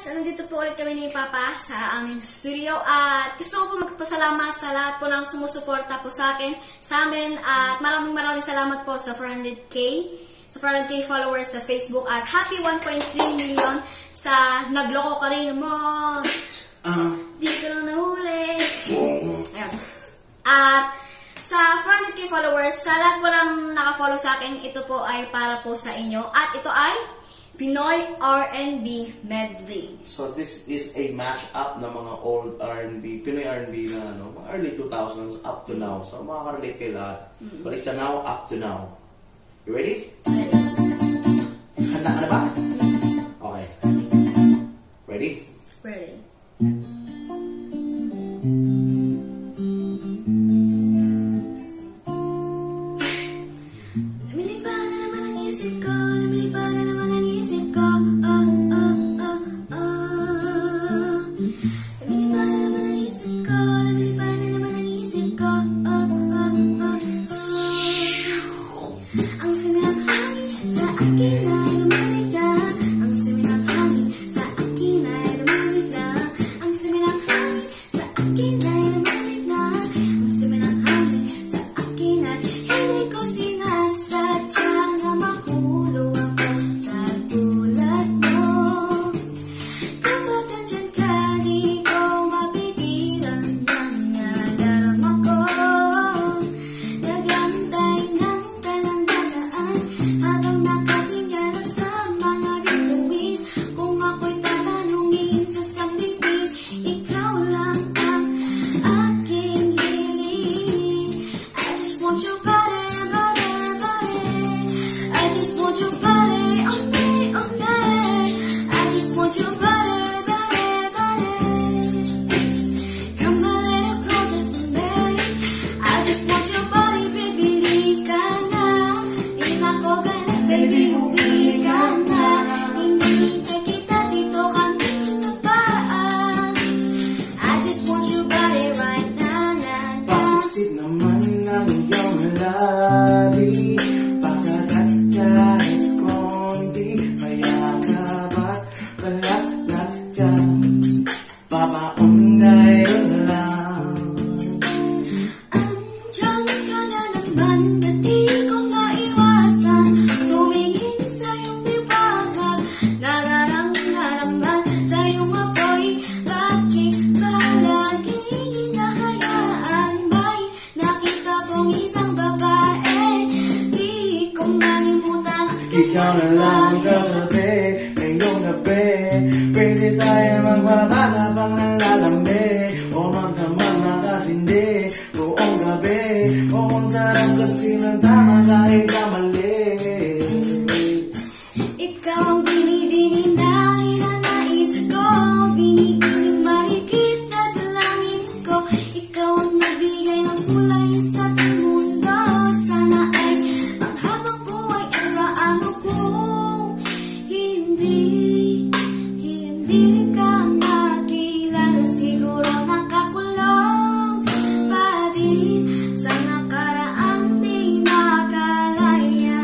Nandito po ulit kami ni Papa sa aming studio at gusto ko po magpasalamat sa lahat po ng sumusuporta po sa akin, sa amin at maraming salamat po sa 400k followers sa Facebook at happy 1.3 million sa nagloko ka rin mo. Di ko lang nahuli. Ayan. At sa 400k followers, sa lahat po ng nakafollow sa akin, ito po ay para po sa inyo at ito ay Pinoy R&B medley. So this is a mashup ng mga old R&B, Pinoy R&B na mga early 2000s up to now. So makaka-relate kayo lahat. Balik tanaw up to now. You ready? Handa ka na ba? Okay. Ready? Ready. Ikaw na lang kagabi, ngayong gabi pwede tayo magbabalabang ng lalamig o magdamang nakasindi buong gabi. O ang sarap kasi ng tama kahit kamali. Ikaw ang binibining dahil na nais ko, binibining marikit na dalangin ko. Ikaw ang nagbigay ng kulay sa ating mundo. Sana ay ang habang buhay ay maano kung hindi ka makilala. Siguro nakakulong pa din sa nakaraang di makalaya.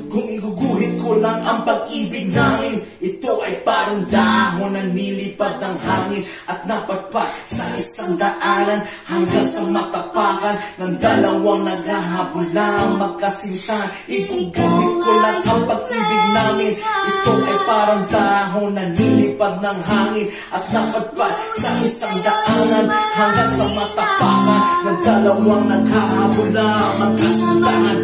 Kung iguguhit ko lang ang pag-ibig namin, ito ay parang dahon na nilipad ng hangin at napagpat sa isang daanan hanggang sa matapakan ng dalawang naghahabol lang magkasintahan. Iguguhit ko lang ang pag-ibig namin, ito ay parang dahon na nilipad ng hangin at napagpat sa isang daanan hanggang sa matapakan ng dalawang naghahabol lang magkasintahan.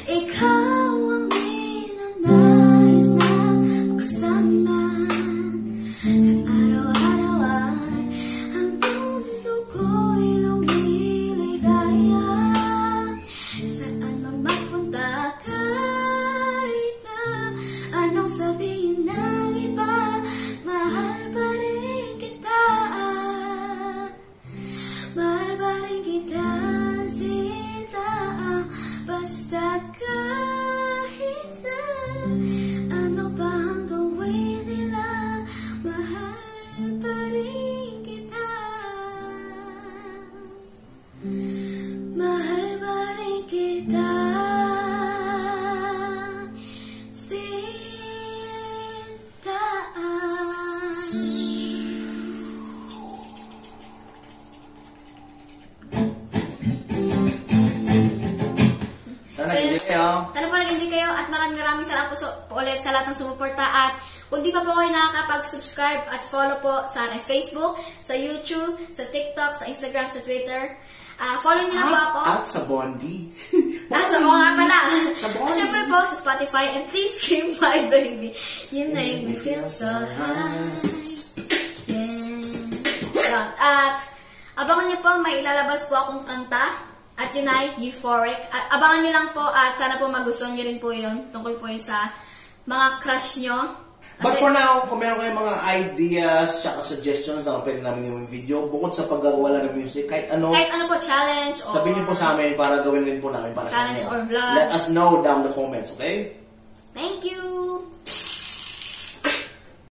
Ikaw ang ninanais na pa rin kita. Mahal pa rin kita. Sana po nag-enjoy kayo at maraming salamat po ulit sa lahat ng sumuporta at kung di pa po kayo nakakapag-subscribe at follow po sa aking Facebook, sa YouTube, sa TikTok, sa Instagram, sa Twitter. Follow niyo na po ako. At sa Bondi. Sa mga nga pala. Sa Bondi. At syempre po sa Spotify and please scream my baby. You make me feel so high. Yeah. At abangan niyo po may ilalabas po akong kanta. At yun ay euphoric. At abangan nyo lang po at sana po magustuhan nyo rin po yun. Tungkol po yun sa mga crush nyo. But for now, kung meron kayong mga ideas, tsaka suggestions na pwede namin yung video, bukod sa paggagawa ng music, kahit ano po, challenge or... sabihin niyo po sa amin para gawin rin po namin para sa inyo. Challenge or vlog. Let us know down the comments, okay? Thank you!